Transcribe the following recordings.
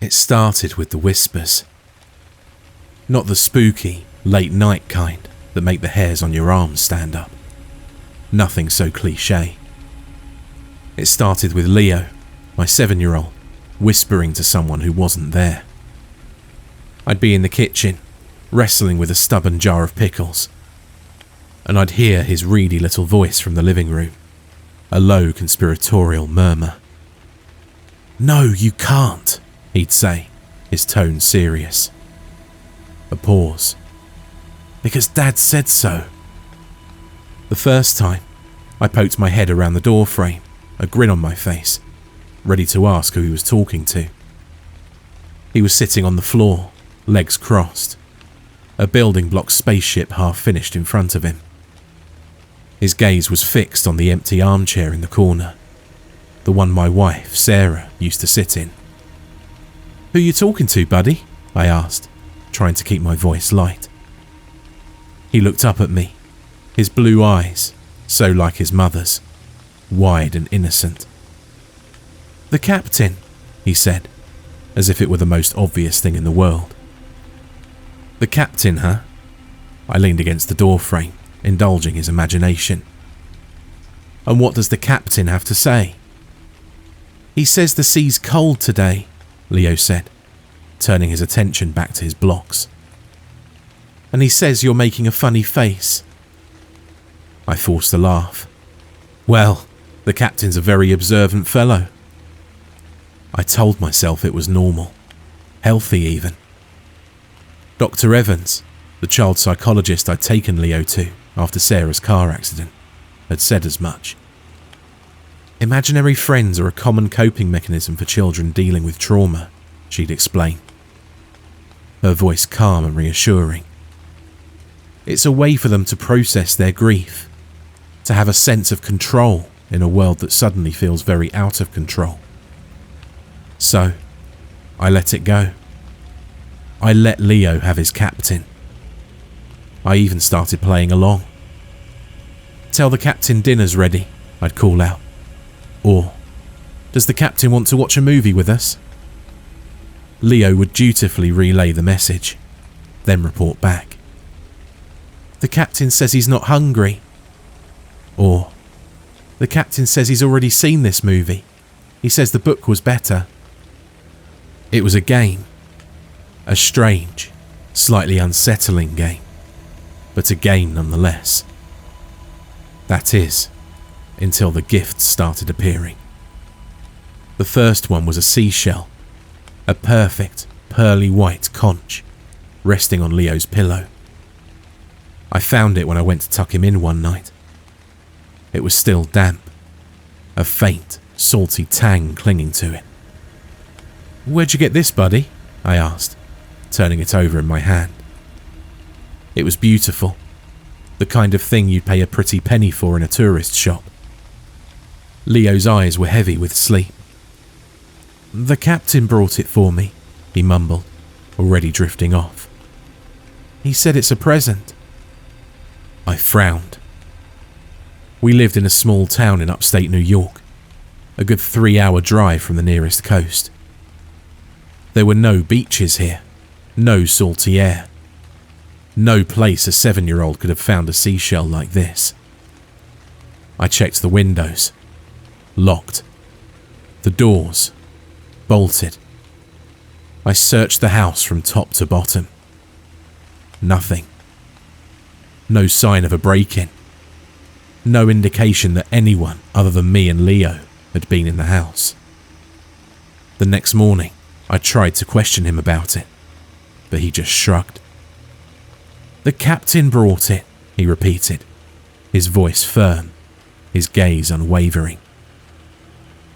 It started with the whispers. Not the spooky, late-night kind that make the hairs on your arms stand up. Nothing so cliché. It started with Leo, my 7-year-old, whispering to someone who wasn't there. I'd be in the kitchen, wrestling with a stubborn jar of pickles, and I'd hear his reedy little voice from the living room, a low conspiratorial murmur. "No, you can't," he'd say, his tone serious. A pause. "Because Dad said so." The first time, I poked my head around the door frame, a grin on my face, ready to ask who he was talking to. He was sitting on the floor, legs crossed, a building block spaceship half finished in front of him. His gaze was fixed on the empty armchair in the corner, the one my wife, Sarah, used to sit in. "Who you talking to, buddy?" I asked, trying to keep my voice light. He looked up at me, his blue eyes, so like his mother's, wide and innocent. "The captain," he said, as if it were the most obvious thing in the world. "The captain, huh?" I leaned against the door frame, indulging his imagination. "And what does the captain have to say?" "He says the sea's cold today," Leo said, turning his attention back to his blocks. "And he says you're making a funny face." I forced a laugh. "Well, the captain's a very observant fellow." I told myself it was normal, healthy even. Dr. Evans, the child psychologist I'd taken Leo to after Sarah's car accident, had said as much. Imaginary friends are a common coping mechanism for children dealing with trauma, she'd explain. Her voice calm and reassuring. It's a way for them to process their grief, to have a sense of control in a world that suddenly feels very out of control. So, I let it go. I let Leo have his captain. I even started playing along. "Tell the captain dinner's ready," I'd call out. Or, "Does the captain want to watch a movie with us?" Leo would dutifully relay the message, then report back. "The captain says he's not hungry." Or, "The captain says he's already seen this movie. He says the book was better." It was a game. A strange, slightly unsettling game, but a game nonetheless. That is, until the gifts started appearing. The first one was a seashell, a perfect, pearly white conch, resting on Leo's pillow. I found it when I went to tuck him in one night. It was still damp, a faint, salty tang clinging to it. "Where'd you get this, buddy?" I asked, turning it over in my hand. It was beautiful, the kind of thing you'd pay a pretty penny for in a tourist shop. Leo's eyes were heavy with sleep. "The captain brought it for me," he mumbled, already drifting off. "He said it's a present." I frowned. We lived in a small town in upstate New York, a good 3-hour drive from the nearest coast. There were no beaches here, no salty air. No place a 7-year-old could have found a seashell like this. I checked the windows. Locked. The doors. Bolted. I searched the house from top to bottom. Nothing. No sign of a break-in. No indication that anyone other than me and Leo had been in the house. The next morning, I tried to question him about it, but he just shrugged. "The captain brought it," he repeated, his voice firm, his gaze unwavering.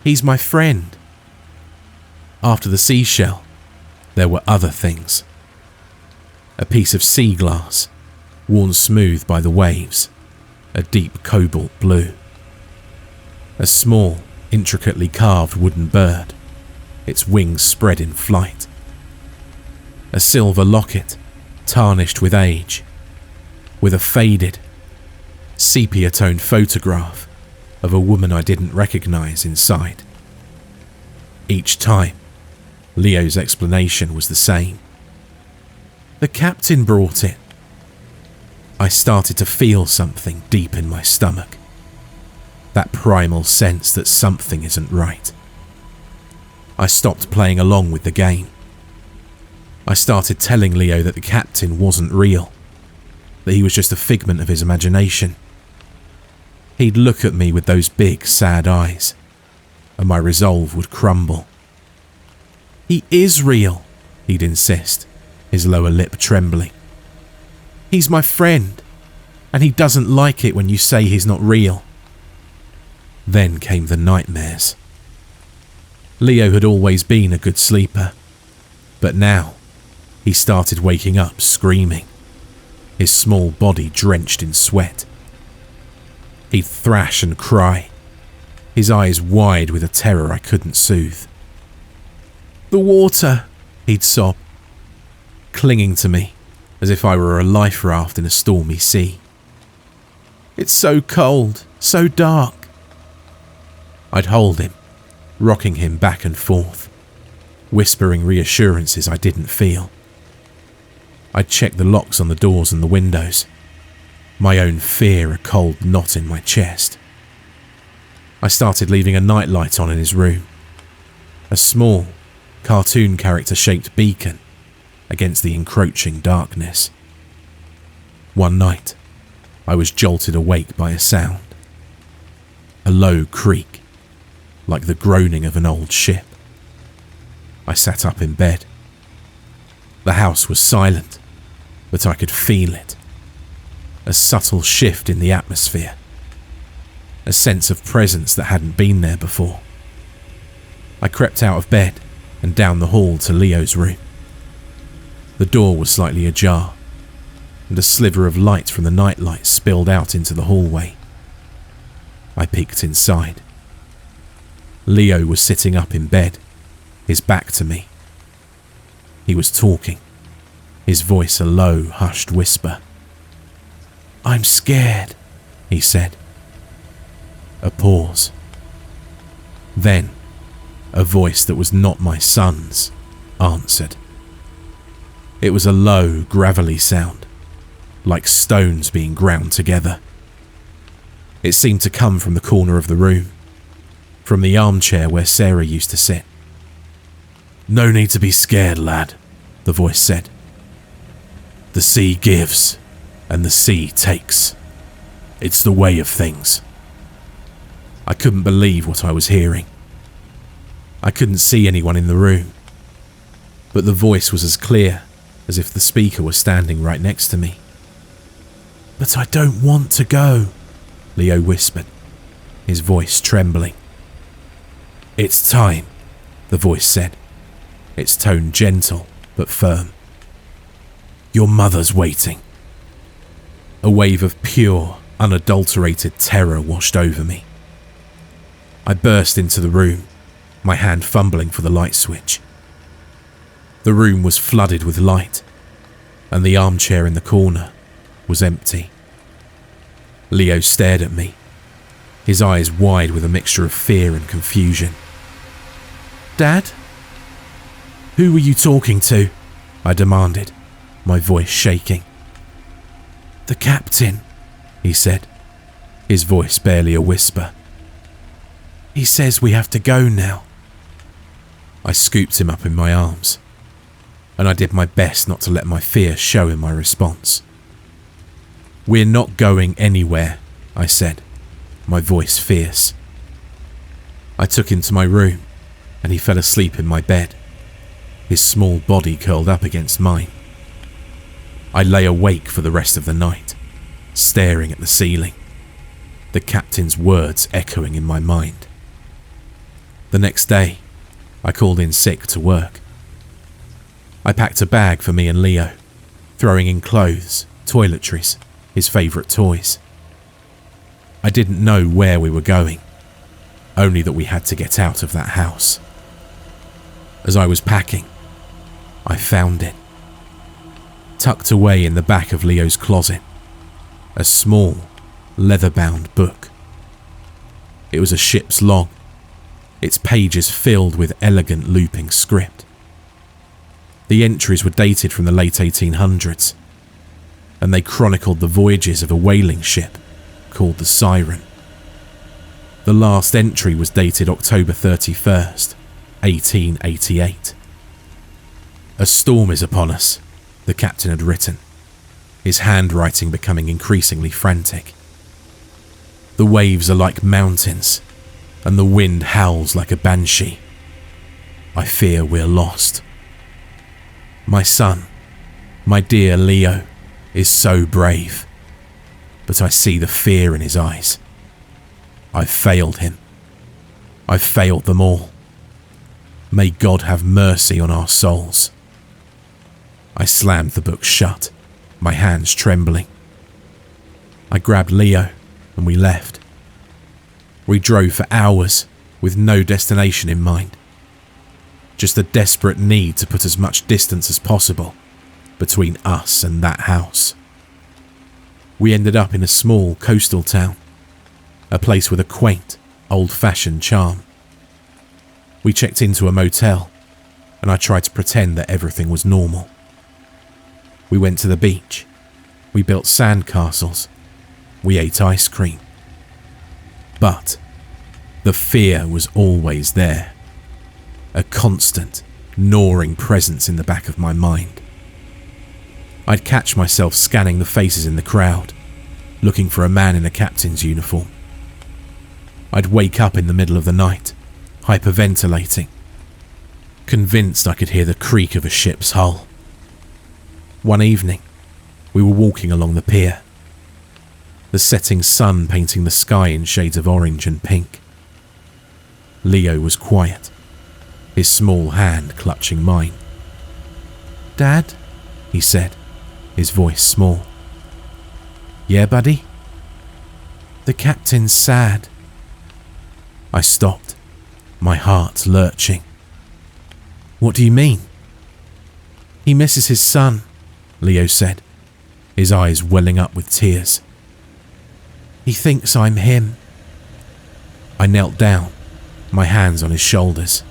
"He's my friend." After the seashell, there were other things. A piece of sea glass, worn smooth by the waves, a deep cobalt blue. A small, intricately carved wooden bird, its wings spread in flight. A silver locket, tarnished with age, with a faded, sepia-toned photograph of a woman I didn't recognize inside. Each time, Leo's explanation was the same. The captain brought it. I started to feel something deep in my stomach. That primal sense that something isn't right. I stopped playing along with the game. I started telling Leo that the captain wasn't real, that he was just a figment of his imagination. He'd look at me with those big, sad eyes, and my resolve would crumble. He is real, he'd insist, his lower lip trembling. He's my friend, and he doesn't like it when you say he's not real. Then came the nightmares. Leo had always been a good sleeper, but now he started waking up screaming, his small body drenched in sweat. He'd thrash and cry, his eyes wide with a terror I couldn't soothe. The water, he'd sob, clinging to me as if I were a life raft in a stormy sea. It's so cold, so dark. I'd hold him, rocking him back and forth, whispering reassurances I didn't feel. I'd check the locks on the doors and the windows, my own fear a cold knot in my chest. I started leaving a nightlight on in his room, a small, cartoon character-shaped beacon against the encroaching darkness. One night, I was jolted awake by a sound, a low creak, like the groaning of an old ship. I sat up in bed. The house was silent, but I could feel it. A subtle shift in the atmosphere. A sense of presence that hadn't been there before. I crept out of bed and down the hall to Leo's room. The door was slightly ajar, and a sliver of light from the nightlight spilled out into the hallway. I peeked inside. Leo was sitting up in bed, his back to me. He was talking, his voice a low, hushed whisper. I'm scared, he said. A pause. Then, a voice that was not my son's answered. It was a low, gravelly sound, like stones being ground together. It seemed to come from the corner of the room, from the armchair where Sarah used to sit. No need to be scared, lad, the voice said. The sea gives, and the sea takes. It's the way of things. I couldn't believe what I was hearing. I couldn't see anyone in the room, but the voice was as clear as if the speaker were standing right next to me. But I don't want to go, Leo whispered, his voice trembling. It's time, the voice said, its tone gentle but firm. Your mother's waiting. A wave of pure, unadulterated terror washed over me. I burst into the room, my hand fumbling for the light switch. The room was flooded with light, and the armchair in the corner was empty. Leo stared at me, his eyes wide with a mixture of fear and confusion. Dad? Who were you talking to? I demanded, my voice shaking. The captain, he said, his voice barely a whisper. He says we have to go now. I scooped him up in my arms, and I did my best not to let my fear show in my response. We're not going anywhere, I said, my voice fierce. I took him to my room, and he fell asleep in my bed, his small body curled up against mine. I lay awake for the rest of the night, staring at the ceiling, the captain's words echoing in my mind. The next day, I called in sick to work. I packed a bag for me and Leo, throwing in clothes, toiletries, his favourite toys. I didn't know where we were going, only that we had to get out of that house. As I was packing, I found it. Tucked away in the back of Leo's closet, a small, leather-bound book. It was a ship's log, its pages filled with elegant looping script, The entries were dated from the late 1800s, and they chronicled the voyages of a whaling ship called the Siren. The last entry was dated October 31st, 1888. "A storm is upon us," the captain had written, his handwriting becoming increasingly frantic. "The waves are like mountains, and the wind howls like a banshee. I fear we're lost. My son, my dear Leo, is so brave, but I see the fear in his eyes. I've failed him. I've failed them all. May God have mercy on our souls." I slammed the book shut, my hands trembling. I grabbed Leo and we left. We drove for hours with no destination in mind. Just a desperate need to put as much distance as possible between us and that house. We ended up in a small coastal town, a place with a quaint, old-fashioned charm. We checked into a motel, and I tried to pretend that everything was normal. We went to the beach. We built sandcastles. We ate ice cream. But the fear was always there, a constant, gnawing presence in the back of my mind. I'd catch myself scanning the faces in the crowd, looking for a man in a captain's uniform. I'd wake up in the middle of the night, hyperventilating, convinced I could hear the creak of a ship's hull. One evening, we were walking along the pier, the setting sun painting the sky in shades of orange and pink. Leo was quiet, his small hand clutching mine. "Dad?" he said, his voice small. "Yeah, buddy?" "The captain's sad." I stopped, my heart lurching. "What do you mean?" "He misses his son," Leo said, his eyes welling up with tears. "He thinks I'm him." I knelt down, my hands on his shoulders.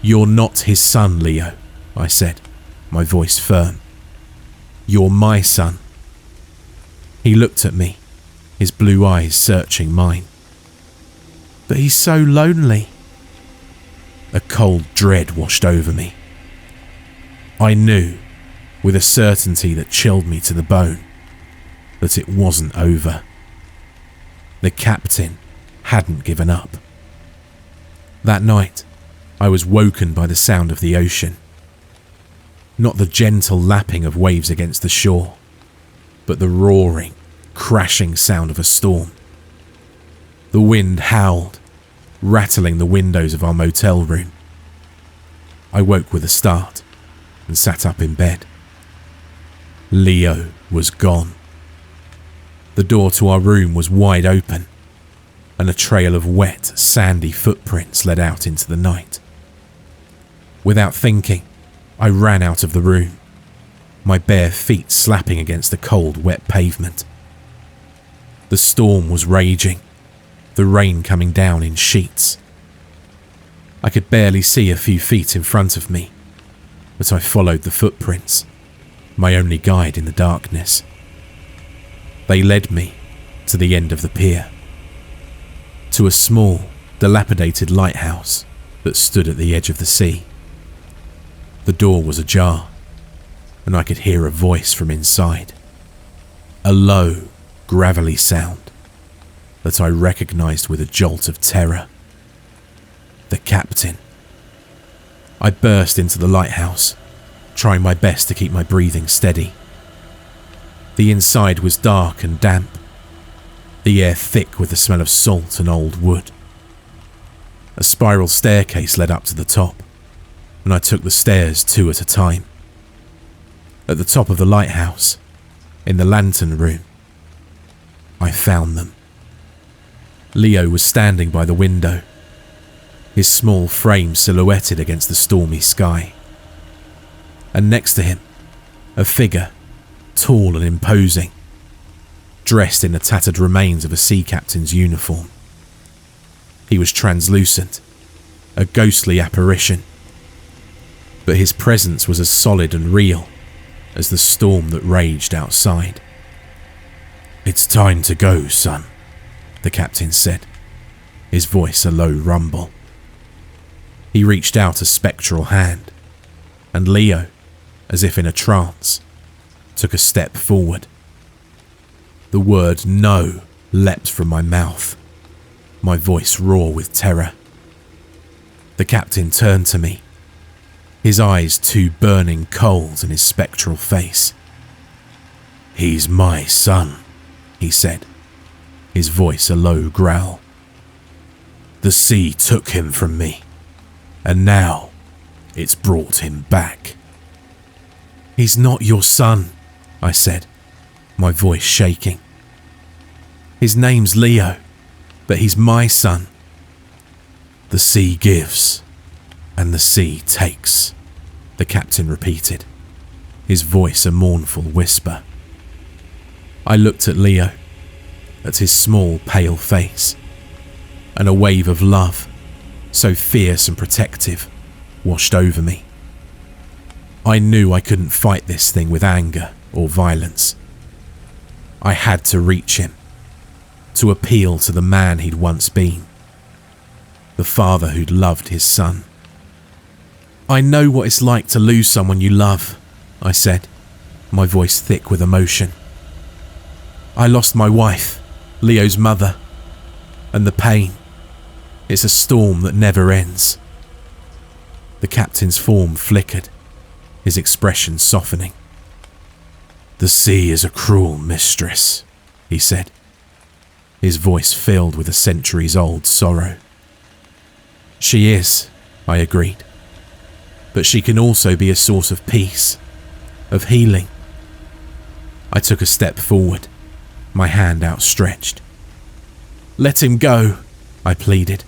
"You're not his son, Leo," I said, my voice firm. "You're my son." He looked at me, his blue eyes searching mine. "But he's so lonely." A cold dread washed over me. I knew, with a certainty that chilled me to the bone, that it wasn't over. The captain hadn't given up. That night, I was woken by the sound of the ocean. Not the gentle lapping of waves against the shore, but the roaring, crashing sound of a storm. The wind howled, rattling the windows of our motel room. I woke with a start and sat up in bed. Leo was gone. The door to our room was wide open, and a trail of wet, sandy footprints led out into the night. Without thinking, I ran out of the room, my bare feet slapping against the cold, wet pavement. The storm was raging, the rain coming down in sheets. I could barely see a few feet in front of me, but I followed the footprints, my only guide in the darkness. They led me to the end of the pier, to a small, dilapidated lighthouse that stood at the edge of the sea. The door was ajar, and I could hear a voice from inside, a low, gravelly sound that I recognized with a jolt of terror. The captain. I burst into the lighthouse, trying my best to keep my breathing steady. The inside was dark and damp, the air thick with the smell of salt and old wood. A spiral staircase led up to the top, and I took the stairs 2 at a time. At the top of the lighthouse, in the lantern room, I found them. Leo was standing by the window, his small frame silhouetted against the stormy sky. And next to him, a figure, tall and imposing, dressed in the tattered remains of a sea captain's uniform. He was translucent, a ghostly apparition. but his presence was as solid and real as the storm that raged outside. "It's time to go, son," the captain said, his voice a low rumble. He reached out a spectral hand, and Leo, as if in a trance, took a step forward. The word "no" leapt from my mouth, my voice raw with terror. The captain turned to me, his eyes two burning coals in his spectral face. "He's my son," he said, his voice a low growl. "The sea took him from me, and now it's brought him back." "He's not your son," I said, my voice shaking. "His name's Leo, but he's my son." "The sea gives, and the sea takes," the captain repeated, his voice a mournful whisper. I looked at Leo, at his small, pale face, and a wave of love, so fierce and protective, washed over me. I knew I couldn't fight this thing with anger or violence. I had to reach him, to appeal to the man he'd once been, the father who'd loved his son. "I know what it's like to lose someone you love," I said, my voice thick with emotion. "I lost my wife, Leo's mother, and the pain. It's a storm that never ends." The captain's form flickered, his expression softening. "The sea is a cruel mistress," he said, his voice filled with a centuries-old sorrow. "She is," I agreed, "but she can also be a source of peace, of healing." I took a step forward, my hand outstretched. "Let him go," I pleaded.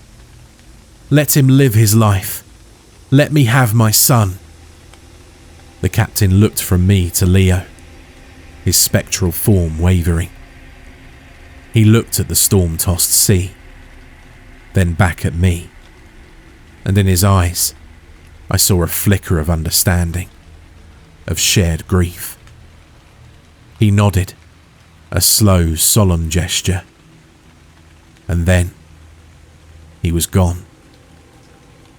"Let him live his life. Let me have my son." The captain looked from me to Leo, his spectral form wavering. He looked at the storm-tossed sea, then back at me, and in his eyes I saw a flicker of understanding, of shared grief. He nodded, a slow, solemn gesture, and then he was gone.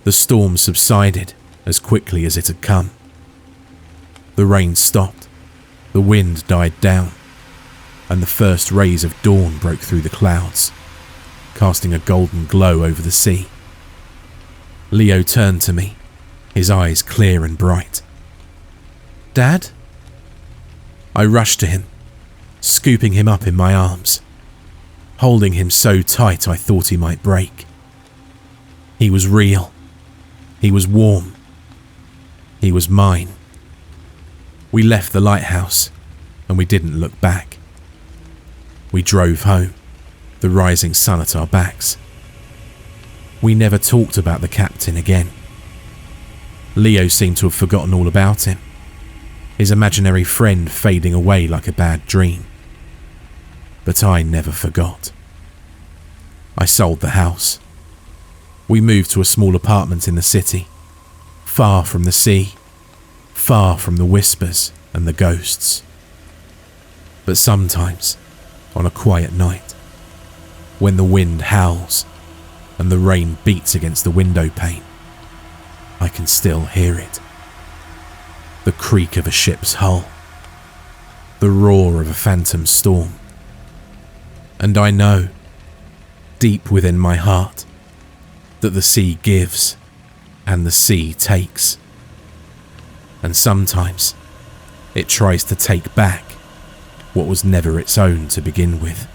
The storm subsided as quickly as it had come. The rain stopped, the wind died down, and the first rays of dawn broke through the clouds, casting a golden glow over the sea. Leo turned to me, his eyes clear and bright. "Dad?" I rushed to him, scooping him up in my arms, holding him so tight I thought he might break. He was real. He was warm. He was mine. We left the lighthouse, and we didn't look back. We drove home, the rising sun at our backs. We never talked about the captain again. Leo seemed to have forgotten all about him, his imaginary friend fading away like a bad dream. But I never forgot. I sold the house. We moved to a small apartment in the city, far from the sea, far from the whispers and the ghosts. But sometimes, on a quiet night, when the wind howls and the rain beats against the window pane, I can still hear it. The creak of a ship's hull, the roar of a phantom storm. And I know, deep within my heart, that the sea gives and the sea takes. And sometimes it tries to take back what was never its own to begin with.